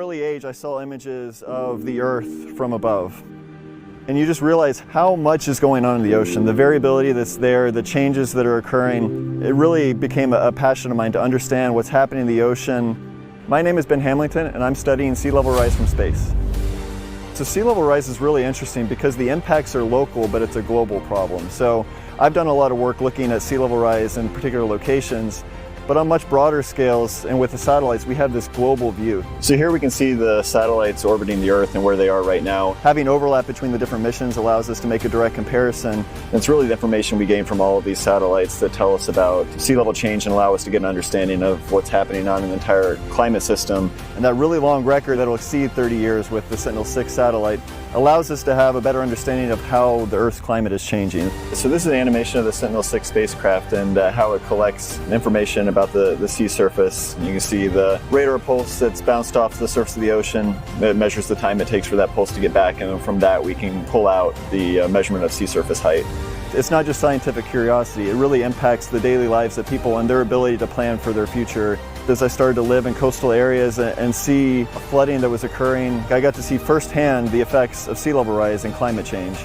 early age, I saw images of the Earth from above. And you just realize how much is going on in the ocean, the variability that's there, the changes that are occurring. It really became a passion of mine to understand what's happening in the ocean. My name is Ben Hamlington, and I'm studying sea level rise from space. So sea level rise is really interesting because the impacts are local, but it's a global problem. So I've done a lot of work looking at sea level rise in particular locations, but on much broader scales, and with the satellites, we have this global view. So here we can see the satellites orbiting the Earth and where they are right now. Having overlap between the different missions allows us to make a direct comparison. And it's really the information we gain from all of these satellites that tell us about sea level change and allow us to get an understanding of what's happening on an entire climate system. And that really long record that'll exceed 30 years with the Sentinel-6 satellite allows us to have a better understanding of how the Earth's climate is changing. So this is an animation of the Sentinel-6 spacecraft and how it collects information about the sea surface. You can see the radar pulse that's bounced off the surface of the ocean. It measures the time it takes for that pulse to get back, and from that we can pull out the measurement of sea surface height. It's not just scientific curiosity, it really impacts the daily lives of people and their ability to plan for their future. As I started to live in coastal areas and see flooding that was occurring, I got to see firsthand the effects of sea level rise and climate change.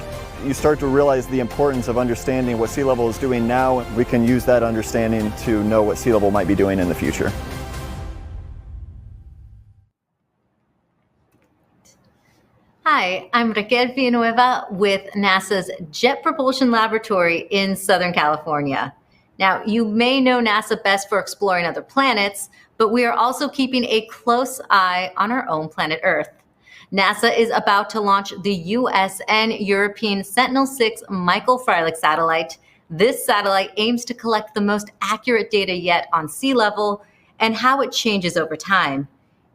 You start to realize the importance of understanding what sea level is doing now. We can use that understanding to know what sea level might be doing in the future. Hi, I'm Raquel Villanueva with NASA's Jet Propulsion Laboratory in Southern California. Now, you may know NASA best for exploring other planets, but we are also keeping a close eye on our own planet Earth. NASA is about to launch the US and European Sentinel-6 Michael Freilich satellite. This satellite aims to collect the most accurate data yet on sea level and how it changes over time.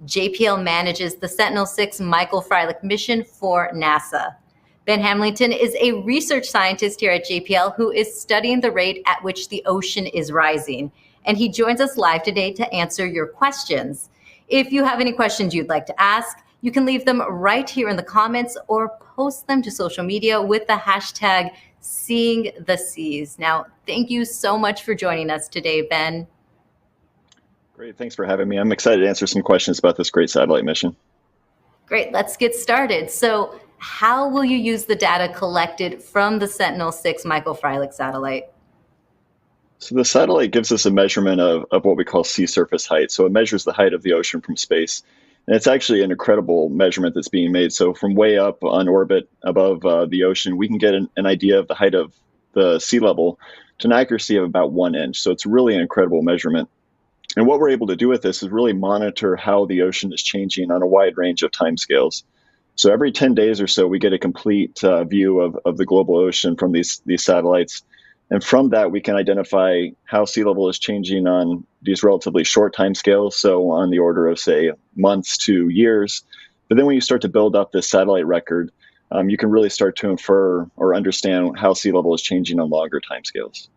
JPL manages the Sentinel-6 Michael Freilich mission for NASA. Ben Hamlington is a research scientist here at JPL who is studying the rate at which the ocean is rising. And he joins us live today to answer your questions. If you have any questions you'd like to ask, you can leave them right here in the comments or post them to social media with the hashtag #SeeingTheSeas. Now, thank you so much for joining us today, Ben. Great, thanks for having me. I'm excited to answer some questions about this great satellite mission. Great, let's get started. So how will you use the data collected from the Sentinel-6 Michael Freilich satellite? So the satellite gives us a measurement of what we call sea surface height. So it measures the height of the ocean from space. And it's actually an incredible measurement that's being made. So from way up on orbit above the ocean, we can get an idea of the height of the sea level to an accuracy of about 1 inch. So it's really an incredible measurement. And what we're able to do with this is really monitor how the ocean is changing on a wide range of timescales. So every 10 days or so, we get a complete view of the global ocean from these satellites. And from that, we can identify how sea level is changing on these relatively short timescales, so on the order of, say, months to years. But then when you start to build up this satellite record, you can really start to infer or understand how sea level is changing on longer timescales.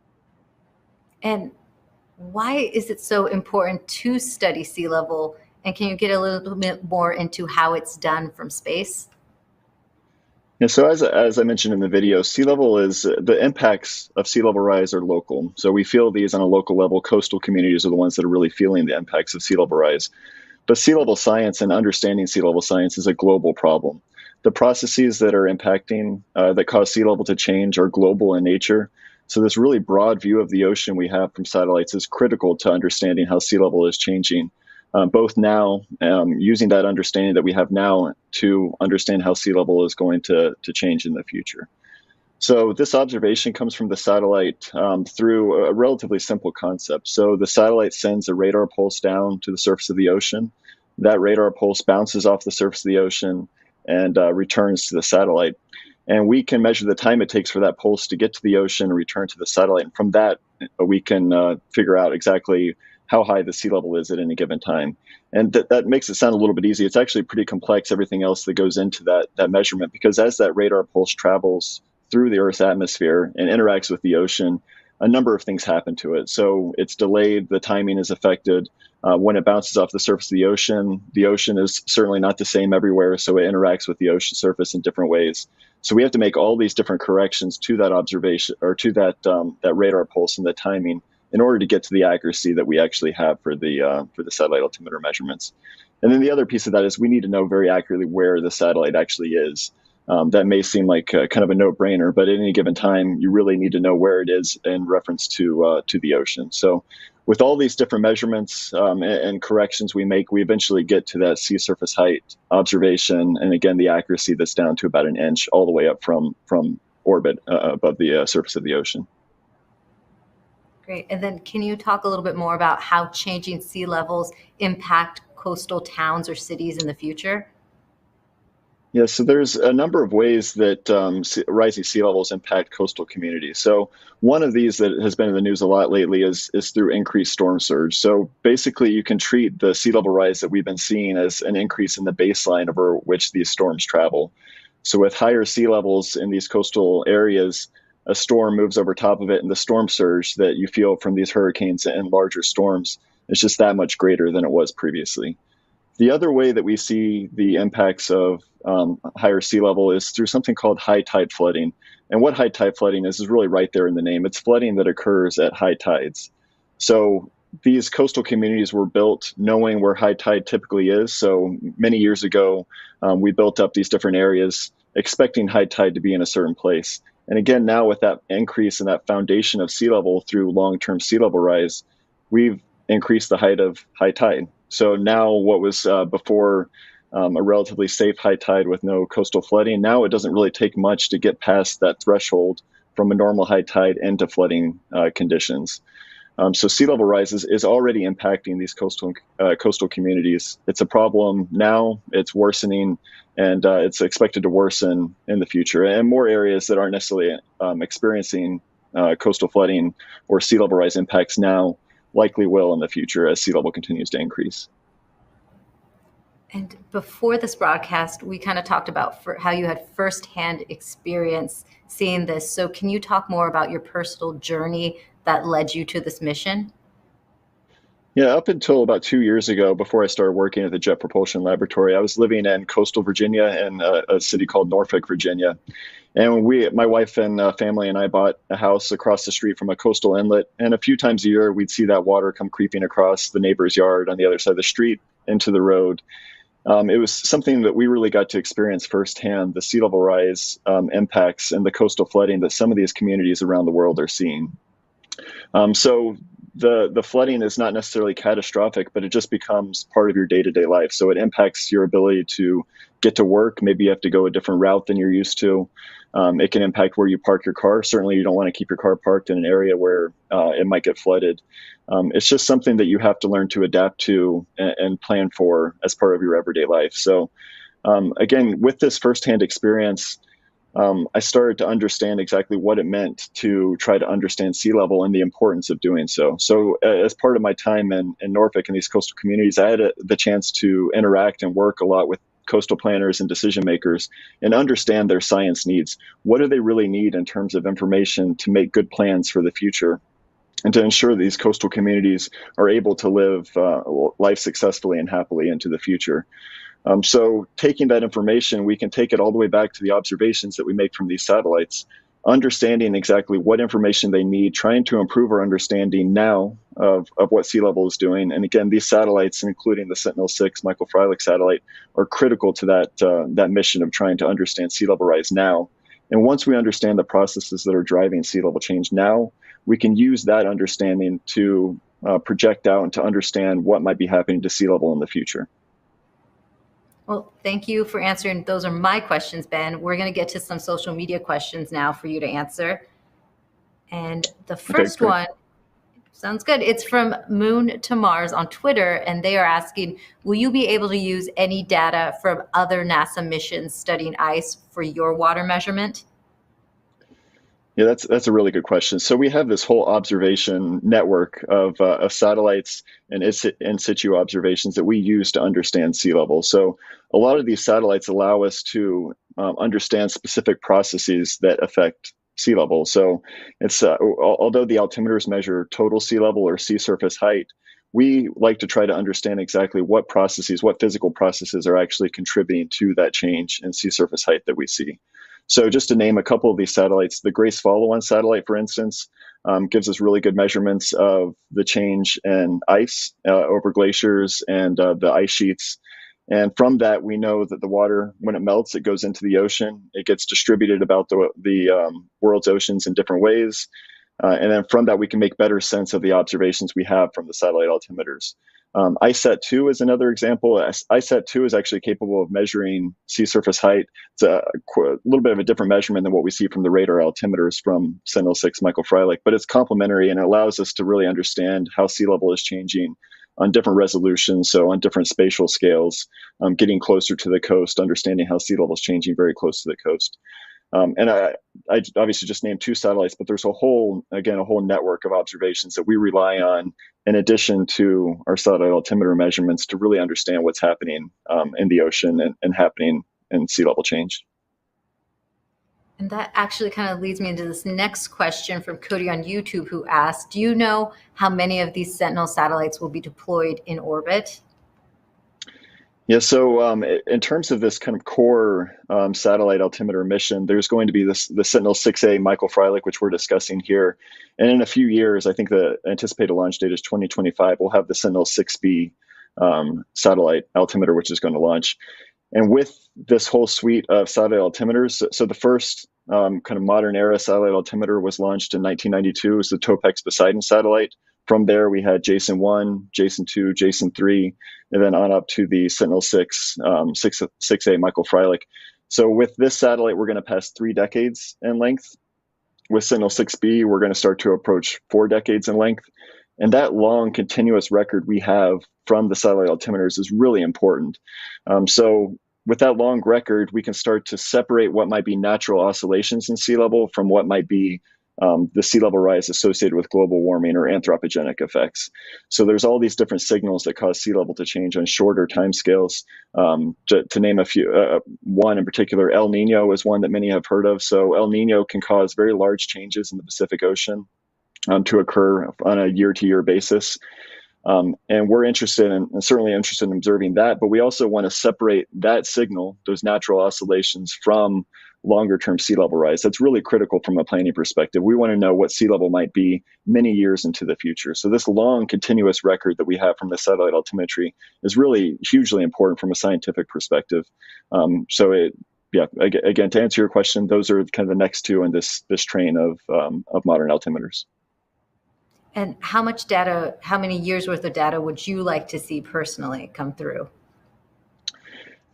And why is it so important to study sea level? And can you get a little bit more into how it's done from space? Yeah, so as I mentioned in the video, sea level is the impacts of sea level rise are local. So we feel these on a local level. Coastal communities are the ones that are really feeling the impacts of sea level rise. But sea level science and understanding sea level science is a global problem. The processes that are impacting, that cause sea level to change are global in nature. So this really broad view of the ocean we have from satellites is critical to understanding how sea level is changing. Both now, using that understanding that we have now to understand how sea level is going to change in the future. So this observation comes from the satellite through a relatively simple concept. So the satellite sends a radar pulse down to the surface of the ocean. That radar pulse bounces off the surface of the ocean and returns to the satellite. And we can measure the time it takes for that pulse to get to the ocean and return to the satellite. And from that, we can figure out exactly how high the sea level is at any given time. And that makes it sound a little bit easy. It's actually pretty complex, everything else that goes into that measurement, because as that radar pulse travels through the Earth's atmosphere and interacts with the ocean, a number of things happen to it. So it's delayed, the timing is affected. When it bounces off the surface of the ocean is certainly not the same everywhere, so it interacts with the ocean surface in different ways. So we have to make all these different corrections to that observation, or to that radar pulse and the timing, in order to get to the accuracy that we actually have for the satellite altimeter measurements. And then the other piece of that is we need to know very accurately where the satellite actually is. That may seem like kind of a no-brainer, but at any given time, you really need to know where it is in reference to the ocean. So, with all these different measurements and corrections we make, we eventually get to that sea surface height observation, and again, the accuracy that's down to about an inch, all the way up from orbit above the surface of the ocean. Great. And then can you talk a little bit more about how changing sea levels impact coastal towns or cities in the future? Yeah, so there's a number of ways that rising sea levels impact coastal communities. So one of these that has been in the news a lot lately is through increased storm surge. So basically, you can treat the sea level rise that we've been seeing as an increase in the baseline over which these storms travel. So with higher sea levels in these coastal areas, a storm moves over top of it, and the storm surge that you feel from these hurricanes and larger storms is just that much greater than it was previously. The other way that we see the impacts of higher sea level is through something called high tide flooding. And what high tide flooding is really right there in the name. It's flooding that occurs at high tides. So these coastal communities were built knowing where high tide typically is. So many years ago, we built up these different areas expecting high tide to be in a certain place. And again, now with that increase in that foundation of sea level through long-term sea level rise, we've increased the height of high tide. So now what was before a relatively safe high tide with no coastal flooding, now it doesn't really take much to get past that threshold from a normal high tide into flooding conditions. So sea level rise is already impacting these coastal communities. It's a problem now, it's worsening, and it's expected to worsen in the future. And more areas that aren't necessarily experiencing coastal flooding or sea level rise impacts now likely will in the future as sea level continues to increase. And before this broadcast, we kind of talked about how you had firsthand experience seeing this. So can you talk more about your personal journey that led you to this mission? Yeah, up until about 2 years ago, before I started working at the Jet Propulsion Laboratory, I was living in coastal Virginia in a city called Norfolk, Virginia. And my wife and family and I bought a house across the street from a coastal inlet. And a few times a year, we'd see that water come creeping across the neighbor's yard on the other side of the street into the road. It was something that we really got to experience firsthand, the sea level rise impacts and the coastal flooding that some of these communities around the world are seeing. So the flooding is not necessarily catastrophic, but it just becomes part of your day-to-day life. So it impacts your ability to get to work. Maybe you have to go a different route than you're used to. It can impact where you park your car. Certainly, you don't want to keep your car parked in an area where it might get flooded. It's just something that you have to learn to adapt to and plan for as part of your everyday life. So again, with this firsthand experience, I started to understand exactly what it meant to try to understand sea level and the importance of doing so. So as part of my time in Norfolk and these coastal communities, I had the chance to interact and work a lot with coastal planners and decision makers and understand their science needs. What do they really need in terms of information to make good plans for the future and to ensure that these coastal communities are able to live life successfully and happily into the future? So taking that information, we can take it all the way back to the observations that we make from these satellites, understanding exactly what information they need, trying to improve our understanding now of what sea level is doing. And again, these satellites, including the Sentinel-6 Michael Freilich satellite, are critical to that mission of trying to understand sea level rise now. And once we understand the processes that are driving sea level change now, we can use that understanding to project out and to understand what might be happening to sea level in the future. Well, thank you for answering. Those are my questions, Ben. We're going to get to some social media questions now for you to answer. And the first one sounds good. It's from Moon to Mars on Twitter, and they are asking, will you be able to use any data from other NASA missions studying ice for your water measurement? Yeah, that's a really good question. So we have this whole observation network of satellites and in situ observations that we use to understand sea level. So a lot of these satellites allow us to understand specific processes that affect sea level. So it's although the altimeters measure total sea level or sea surface height, we like to try to understand exactly what processes, what physical processes are actually contributing to that change in sea surface height that we see. So just to name a couple of these satellites, the Grace Follow-On satellite, for instance, gives us really good measurements of the change in ice over glaciers and the ice sheets. And from that, we know that the water, when it melts, it goes into the ocean. It gets distributed about the world's oceans in different ways. And then from that, we can make better sense of the observations we have from the satellite altimeters. ISAT-2 is another example. ISAT-2 is actually capable of measuring sea surface height. It's a little bit of a different measurement than what we see from the radar altimeters from Sentinel-6 Michael Freilich, but it's complementary and it allows us to really understand how sea level is changing on different resolutions, so on different spatial scales, getting closer to the coast, understanding how sea level is changing very close to the coast. And I obviously just named 2 satellites, but there's a whole network of observations that we rely on in addition to our satellite altimeter measurements to really understand what's happening in the ocean and happening in sea level change. And that actually kind of leads me into this next question from Cody on YouTube, who asked, do you know how many of these Sentinel satellites will be deployed in orbit? Yeah, so in terms of this kind of core satellite altimeter mission, there's going to be the Sentinel-6A Michael Freilich, which we're discussing here. And in a few years, I think the anticipated launch date is 2025, we'll have the Sentinel-6B satellite altimeter, which is going to launch. And with this whole suite of satellite altimeters, so the first kind of modern era satellite altimeter was launched in 1992. It was the Topex Poseidon satellite. From there, we had Jason 1, Jason 2, Jason 3, and then on up to the Sentinel-6, 6A Michael Freilich. So with this satellite, we're going to pass 3 decades in length. With Sentinel-6B, we're going to start to approach 4 decades in length. And that long continuous record we have from the satellite altimeters is really important. So with that long record, we can start to separate what might be natural oscillations in sea level from what might be the sea level rise associated with global warming or anthropogenic effects. So there's all these different signals that cause sea level to change on shorter timescales. To name a few, one in particular, El Nino is one that many have heard of. So El Nino can cause very large changes in the Pacific Ocean to occur on a year-to-year basis. And we're interested in, and certainly interested in observing that, but we also want to separate that signal, those natural oscillations, from longer-term sea level rise. That's really critical from a planning perspective. We want to know what sea level might be many years into the future. So this long continuous record that we have from the satellite altimetry is really hugely important from a scientific perspective. Again, to answer your question, those are kind of the next 2 in this train of modern altimeters. And how much data, how many years worth of data would you like to see personally come through?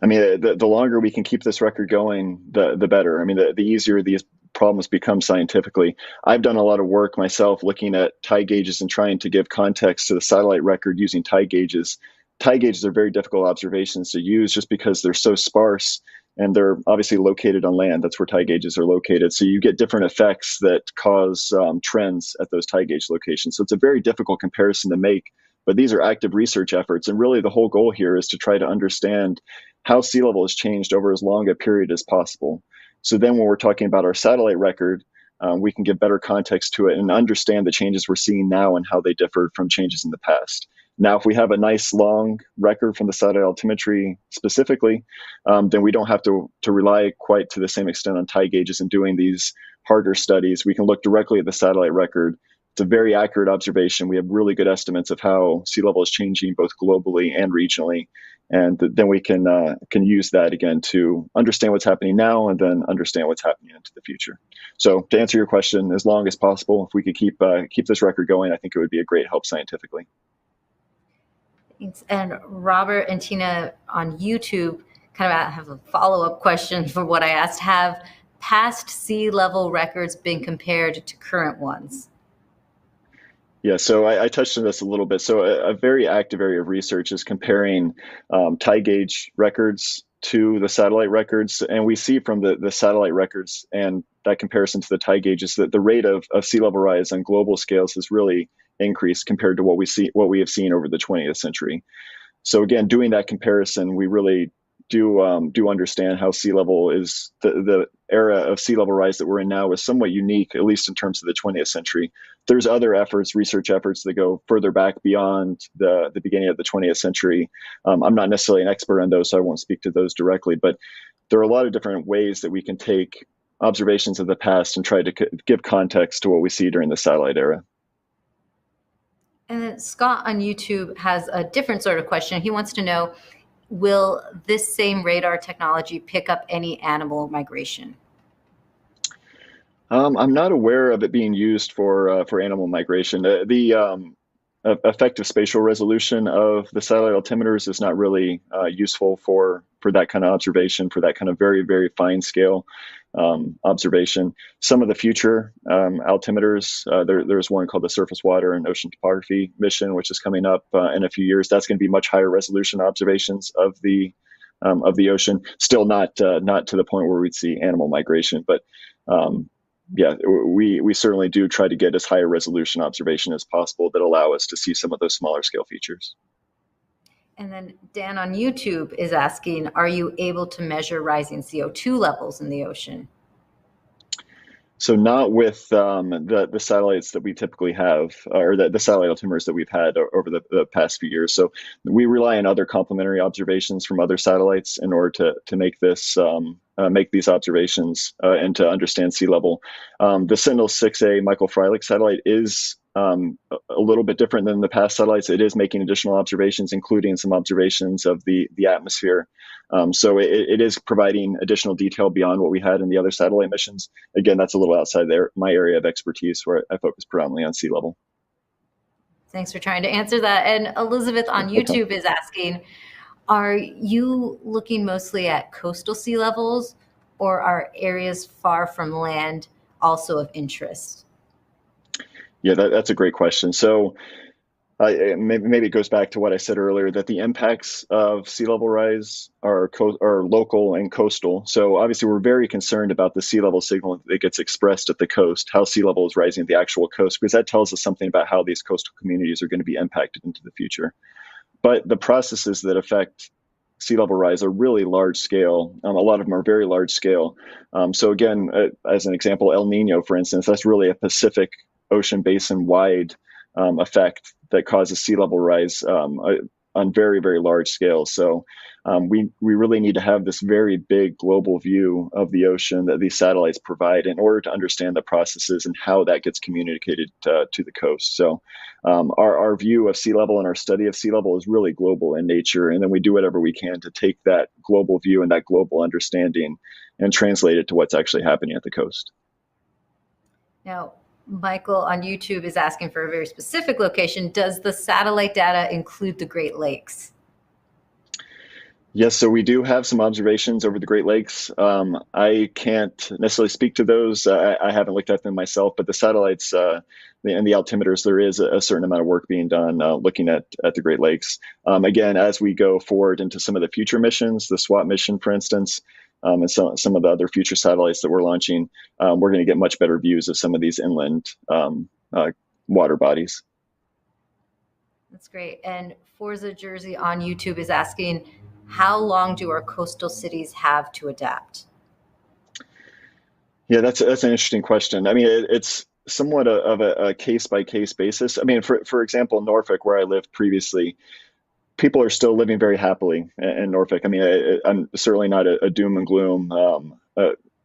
I mean, the longer we can keep this record going, the better. I mean, the easier these problems become scientifically. I've done a lot of work myself looking at tide gauges and trying to give context to the satellite record using tide gauges. Tide gauges are very difficult observations to use just because they're so sparse and they're obviously located on land. That's where tide gauges are located. So you get different effects that cause trends at those tide gauge locations. So it's a very difficult comparison to make, but these are active research efforts. And really the whole goal here is to try to understand how sea level has changed over as long a period as possible. So then when we're talking about our satellite record, we can give better context to it and understand the changes we're seeing now and how they differed from changes in the past. Now, if we have a nice long record from the satellite altimetry specifically, then we don't have to rely quite to the same extent on tide gauges and doing these harder studies. We can look directly at the satellite record. It's a very accurate observation. We have really good estimates of how sea level is changing both globally and regionally. And then we can use that again to understand what's happening now and then understand what's happening into the future. So to answer your question, as long as possible, if we could keep this record going, I think it would be a great help scientifically. Thanks. And Robert and Tina on YouTube kind of have a follow-up question for what I asked. Have past sea level records been compared to current ones? Yeah, so I touched on this a little bit. So a very active area of research is comparing tide gauge records to the satellite records. And we see from the satellite records and that comparison to the tide gauges that the rate of sea level rise on global scales has really increased compared to what we have seen over the 20th century. So again, doing that comparison, we really do understand how sea level is the era of sea level rise that we're in now is somewhat unique, at least in terms of the 20th century. There's other research efforts that go further back beyond the beginning of the 20th century. I'm not necessarily an expert on those, so I won't speak to those directly, but there are a lot of different ways that we can take observations of the past and try to give context to what we see during the satellite era. And then Scott on YouTube has a different sort of question. He wants to know, will this same radar technology pick up any animal migration? I'm not aware of it being used for animal migration. Effective spatial resolution of the satellite altimeters is not really useful for that kind of observation, for that kind of very, very fine scale observation. Some of the future altimeters, there's one called the Surface Water and Ocean Topography mission, which is coming up in a few years. That's going to be much higher resolution observations of the ocean. Still not to the point where we'd see animal migration, but yeah, we certainly do try to get as high a resolution observation as possible that allow us to see some of those smaller scale features. And then Dan on YouTube is asking, are you able to measure rising CO2 levels in the ocean? So not with the satellites that we typically have, or the satellite altimeters that we've had over the past few years. So we rely on other complementary observations from other satellites in order to make this make these observations and to understand sea level. The Sentinel 6A Michael Freilich satellite is a little bit different than the past satellites. It is making additional observations, including some observations of the atmosphere. So it is providing additional detail beyond what we had in the other satellite missions. Again, that's a little outside my area of expertise, where I focus predominantly on sea level. Thanks for trying to answer that. And Elizabeth on YouTube is asking, are you looking mostly at coastal sea levels, or are areas far from land also of interest? Yeah, that's a great question. So maybe it goes back to what I said earlier, that the impacts of sea level rise are local and coastal. So obviously we're very concerned about the sea level signal that gets expressed at the coast, how sea level is rising at the actual coast, because that tells us something about how these coastal communities are going to be impacted into the future. But the processes that affect sea level rise are really large scale. A lot of them are very large scale. So again, as an example, El Nino, for instance, that's really a Pacific Ocean basin wide effect that causes sea level rise on very, very large scale. So we really need to have this very big global view of the ocean that these satellites provide in order to understand the processes and how that gets communicated to the coast. So our view of sea level and our study of sea level is really global in nature. And then we do whatever we can to take that global view and that global understanding and translate it to what's actually happening at the coast. Now, Michael on YouTube is asking for a very specific location. Does the satellite data include the Great Lakes? Yes, so we do have some observations over the Great Lakes. I can't necessarily speak to those. I haven't looked at them myself, but the satellites and the altimeters, there is a certain amount of work being done looking at the Great Lakes. Again, as we go forward into some of the future missions, the SWAT mission, for instance, and some of the other future satellites that we're launching, we're going to get much better views of some of these inland water bodies. That's great. And Forza Jersey on YouTube is asking, how long do our coastal cities have to adapt? Yeah, that's an interesting question. I mean, it's somewhat of a case-by-case basis. I mean, for example, Norfolk, where I lived previously, people are still living very happily in Norfolk. I mean, I'm certainly not a doom and gloom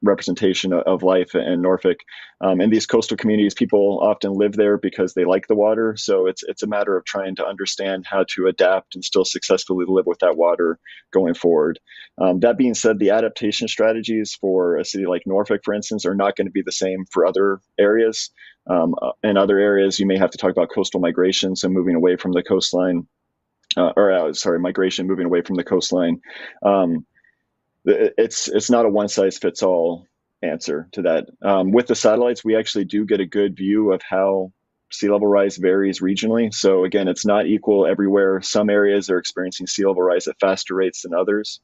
representation of life in Norfolk. In these coastal communities, people often live there because they like the water. So it's a matter of trying to understand how to adapt and still successfully live with that water going forward. That being said, the adaptation strategies for a city like Norfolk, for instance, are not going to be the same for other areas. In other areas, you may have to talk about coastal migration, so moving away from the coastline. Migration, moving away from the coastline. It's not a one size fits all answer to that. With the satellites, we actually do get a good view of how sea level rise varies regionally. So again, it's not equal everywhere. Some areas are experiencing sea level rise at faster rates than others.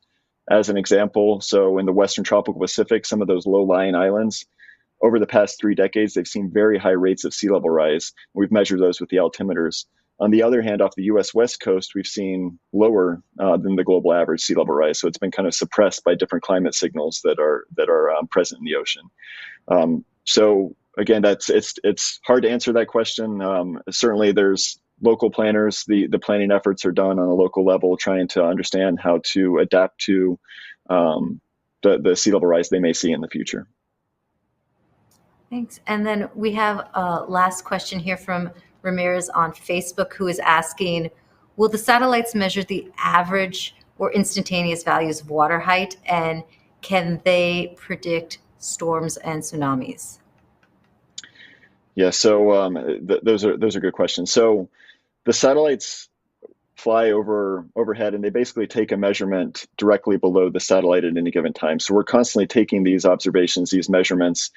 As an example, so in the Western tropical Pacific, some of those low-lying islands, over the past 3 decades, they've seen very high rates of sea level rise. We've measured those with the altimeters. On the other hand, off the U.S. West Coast, we've seen lower than the global average sea level rise. So it's been kind of suppressed by different climate signals that are present in the ocean. So again, it's hard to answer that question. Certainly, there's local planners. The planning efforts are done on a local level, trying to understand how to adapt to the sea level rise they may see in the future. Thanks. And then we have a last question here from Ramirez on Facebook, who is asking, will the satellites measure the average or instantaneous values of water height? And can they predict storms and tsunamis? Yeah, so those are good questions. So the satellites fly overhead, and they basically take a measurement directly below the satellite at any given time. So we're constantly taking these observations, these measurements.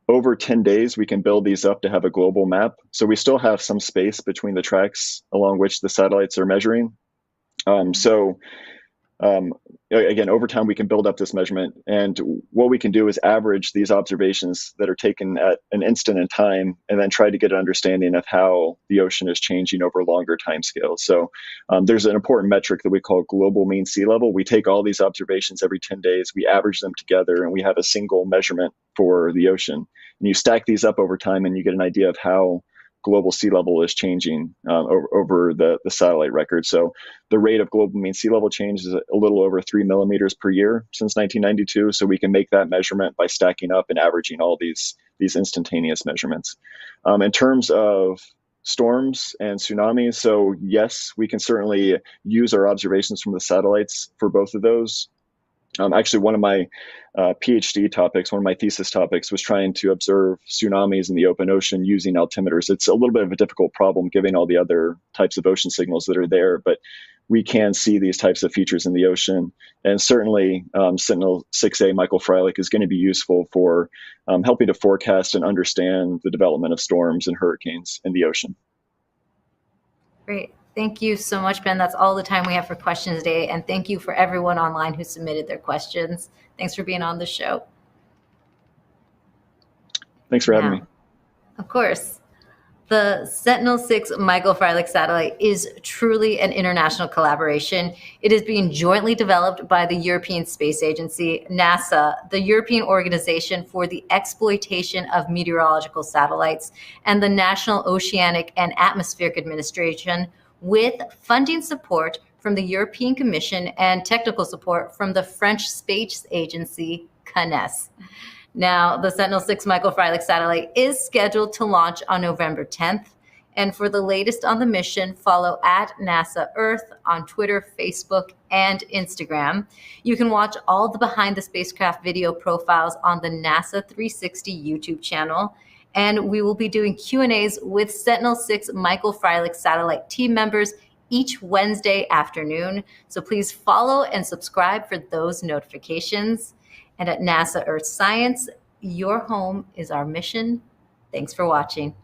Over 10 days, we can build these up to have a global map. So we still have some space between the tracks along which the satellites are measuring. So again, over time, we can build up this measurement. And what we can do is average these observations that are taken at an instant in time, and then try to get an understanding of how the ocean is changing over longer timescales. So there's an important metric that we call global mean sea level. We take all these observations every 10 days, we average them together, and we have a single measurement for the ocean. And you stack these up over time, and you get an idea of how global sea level is changing over the satellite record. So the rate of global mean sea level change is a little over 3 millimeters per year since 1992. So we can make that measurement by stacking up and averaging all these instantaneous measurements. In terms of storms and tsunamis, so yes, we can certainly use our observations from the satellites for both of those. Actually, one of my PhD topics, one of my thesis topics, was trying to observe tsunamis in the open ocean using altimeters. It's a little bit of a difficult problem given all the other types of ocean signals that are there, but we can see these types of features in the ocean. And certainly Sentinel 6A Michael Freilich is going to be useful for helping to forecast and understand the development of storms and hurricanes in the ocean. Great. Thank you so much, Ben. That's all the time we have for questions today. And thank you for everyone online who submitted their questions. Thanks for being on the show. Thanks for having me. Of course. The Sentinel-6 Michael Freilich satellite is truly an international collaboration. It is being jointly developed by the European Space Agency, NASA, the European Organization for the Exploitation of Meteorological Satellites, and the National Oceanic and Atmospheric Administration, with funding support from the European Commission and technical support from the French space agency, CNES. Now, the Sentinel-6 Michael Freilich satellite is scheduled to launch on November 10th. And for the latest on the mission, follow at NASA Earth on Twitter, Facebook, and Instagram. You can watch all the behind the spacecraft video profiles on the NASA 360 YouTube channel. And we will be doing Q&As with Sentinel-6 Michael Freilich satellite team members each Wednesday afternoon. So please follow and subscribe for those notifications. And at NASA Earth Science, your home is our mission. Thanks for watching.